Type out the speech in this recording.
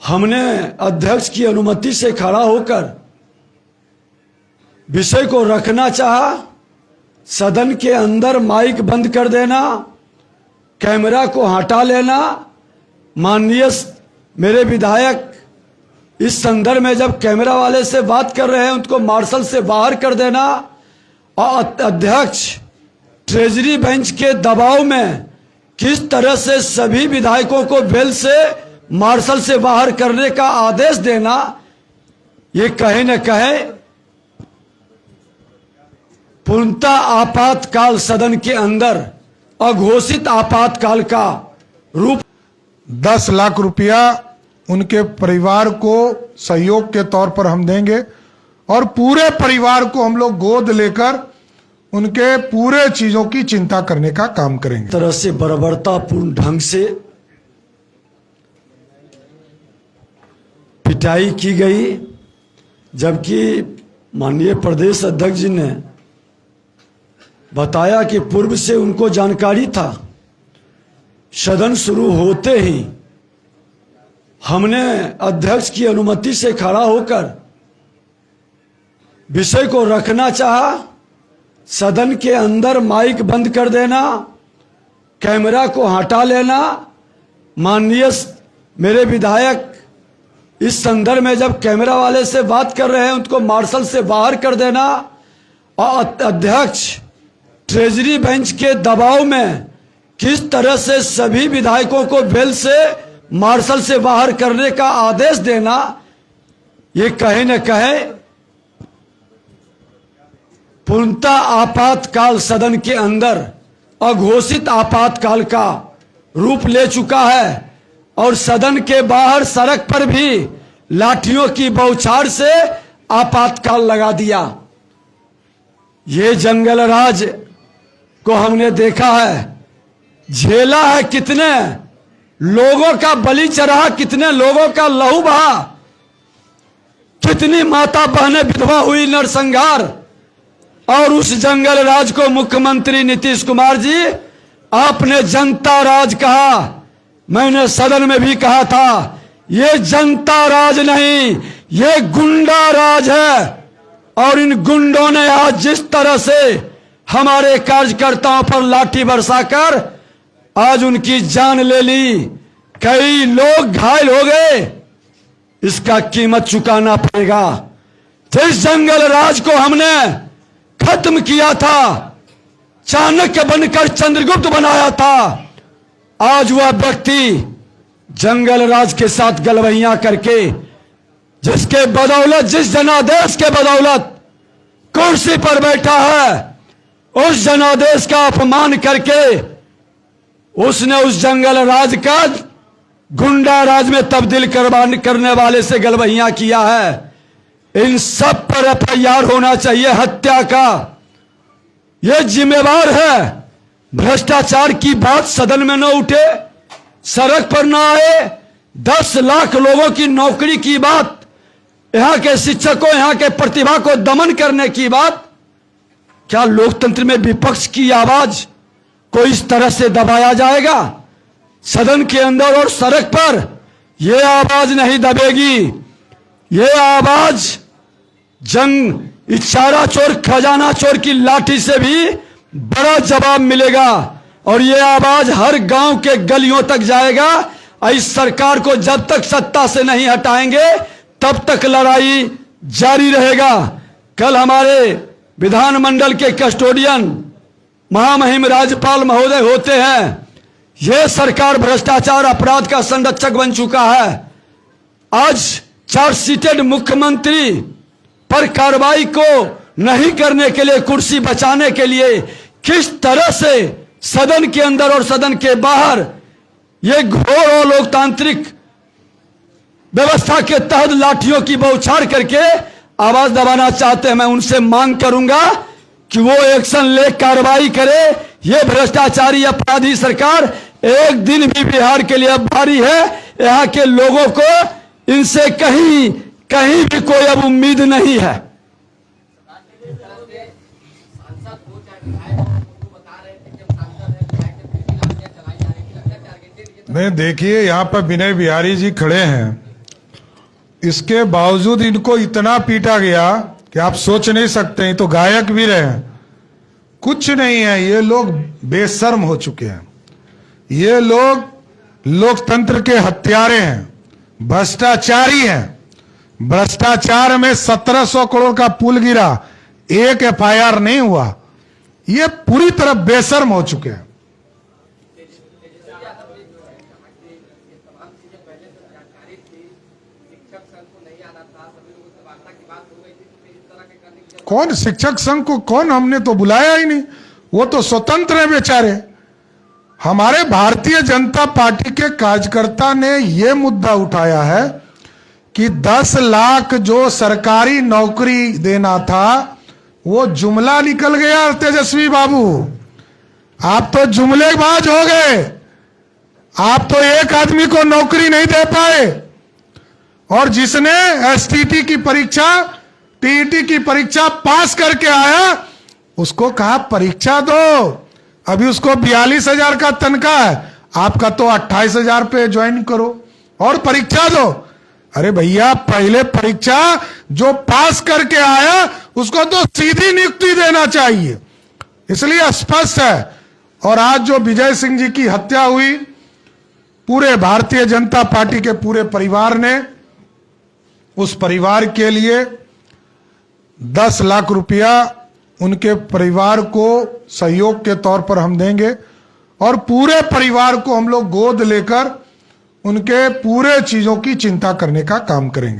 हमने अध्यक्ष की अनुमति से खड़ा होकर विषय को रखना चाहा। सदन के अंदर माइक बंद कर देना, कैमरा को हटा लेना। माननीय मेरे विधायक इस संदर्भ में जब कैमरा वाले से बात कर रहे हैं उनको मार्शल से बाहर कर देना और अध्यक्ष ट्रेजरी बेंच के दबाव में किस तरह से सभी विधायकों को बेल से मार्शल से बाहर करने का आदेश देना, ये कहे न कहे पूर्णतः आपातकाल सदन के अंदर अघोषित आपातकाल का रूप। 10 लाख रुपया उनके परिवार को सहयोग के तौर पर हम देंगे और पूरे परिवार को हम लोग गोद लेकर उनके पूरे चीजों की चिंता करने का काम करेंगे। तरह से बर्बरतापूर्ण ढंग से पिटाई की गई, जबकि माननीय प्रदेश अध्यक्ष जी ने बताया कि पूर्व से उनको जानकारी था। सदन शुरू होते ही हमने अध्यक्ष की अनुमति से खड़ा होकर विषय को रखना चाहा। सदन के अंदर माइक बंद कर देना, कैमरा को हटा लेना। माननीय मेरे विधायक इस संदर्भ में जब कैमरा वाले से बात कर रहे हैं उनको मार्शल से बाहर कर देना और अध्यक्ष ट्रेजरी बेंच के दबाव में किस तरह से सभी विधायकों को बेल से मार्शल से बाहर करने का आदेश देना, ये कहे न कहे पूर्णतः आपातकाल सदन के अंदर अघोषित आपातकाल का रूप ले चुका है। और सदन के बाहर सड़क पर भी लाठियों की बौछार से आपातकाल लगा दिया। ये जंगल राज को हमने देखा है, झेला है, कितने लोगों का बलि चढ़ा, कितने लोगों का लहू बहा, कितनी माता बहनें विधवा हुई, नरसंहार। और उस जंगल राज को मुख्यमंत्री नीतीश कुमार जी आपने जनता राज कहा। मैंने सदन में भी कहा था ये जनता राज नहीं, ये गुंडा राज है। और इन गुंडों ने आज जिस तरह से हमारे कार्यकर्ताओं पर लाठी बरसाकर आज उनकी जान ले ली, कई लोग घायल हो गए, इसका कीमत चुकाना पड़ेगा। जिस जंगल राज को हमने खत्म किया था, चाणक्य बनकर चंद्रगुप्त बनाया था, आज वह व्यक्ति जंगल राज के साथ गलवहियां करके जिसके बदौलत, जिस जनादेश के बदौलत कुर्सी पर बैठा है, उस जनादेश का अपमान करके उसने उस जंगल राज का गुंडा राज में तब्दील करने वाले से गलवहियां किया है। इन सब पर एफआईआर होना चाहिए, हत्या का। यह जिम्मेवार है। भ्रष्टाचार की बात सदन में न उठे, सड़क पर न आए, 10 लाख लोगों की नौकरी की बात, यहां के शिक्षकों, यहां के प्रतिभा को दमन करने की बात, क्या लोकतंत्र में विपक्ष की आवाज को इस तरह से दबाया जाएगा? सदन के अंदर और सड़क पर यह आवाज नहीं दबेगी। यह आवाज जंग इशारा चोर, खजाना चोर की लाठी से भी बड़ा जवाब मिलेगा। और यह आवाज हर गांव के गलियों तक जाएगा। इस सरकार को जब तक सत्ता से नहीं हटाएंगे तब तक लड़ाई जारी रहेगा। कल हमारे विधानमंडल के कस्टोडियन महामहिम राज्यपाल महोदय होते हैं। यह सरकार भ्रष्टाचार अपराध का संरक्षक बन चुका है। आज चार्जशीटेड मुख्यमंत्री पर कार्रवाई को नहीं करने के लिए, कुर्सी बचाने के लिए किस तरह से सदन के अंदर और सदन के बाहर ये घोर और लोकतांत्रिक व्यवस्था के तहत लाठियों की बौछार करके आवाज दबाना चाहते हैं। मैं उनसे मांग करूंगा कि वो एक्शन ले, कार्रवाई करे। ये भ्रष्टाचारी अपराधी सरकार एक दिन भी बिहार के लिए अब भारी है। यहाँ के लोगों को इनसे कहीं कहीं भी कोई अब उम्मीद नहीं है। नहीं, देखिए यहाँ पर विनय बिहारी जी खड़े हैं इसके बावजूद इनको इतना पीटा गया कि आप सोच नहीं सकते, ये तो गायक भी रहे हैं। कुछ नहीं है, ये लोग बेशर्म हो चुके हैं। ये लोग लोकतंत्र के हत्यारे हैं, भ्रष्टाचारी हैं। भ्रष्टाचार में 1700 करोड़ का पुल गिरा, एक एफआईआर नहीं हुआ। ये पूरी तरह बेशर्म हो चुके हैं। कौन शिक्षक संघ को कौन, हमने तो बुलाया ही नहीं, वो तो स्वतंत्र है बेचारे। हमारे भारतीय जनता पार्टी के कार्यकर्ता ने यह मुद्दा उठाया है कि 10 लाख जो सरकारी नौकरी देना था वो जुमला निकल गया। तेजस्वी बाबू, आप तो जुमलेबाज हो गए। आप तो एक आदमी को नौकरी नहीं दे पाए, और जिसने एसटीटी की परीक्षा, टीईटी की परीक्षा पास करके आया, उसको कहा परीक्षा दो। अभी उसको 42,000 का तनख्वाह है, आपका तो 28,000 पे ज्वाइन करो और परीक्षा दो। अरे भैया, पहले परीक्षा जो पास करके आया उसको तो सीधी नियुक्ति देना चाहिए। इसलिए स्पष्ट है। और आज जो विजय सिंह जी की हत्या हुई, पूरे भारतीय जनता पार्टी के पूरे परिवार ने, उस परिवार के लिए 10 लाख रुपया उनके परिवार को सहयोग के तौर पर हम देंगे, और पूरे परिवार को हम लोग गोद लेकर उनके पूरे चीजों की चिंता करने का काम करेंगे।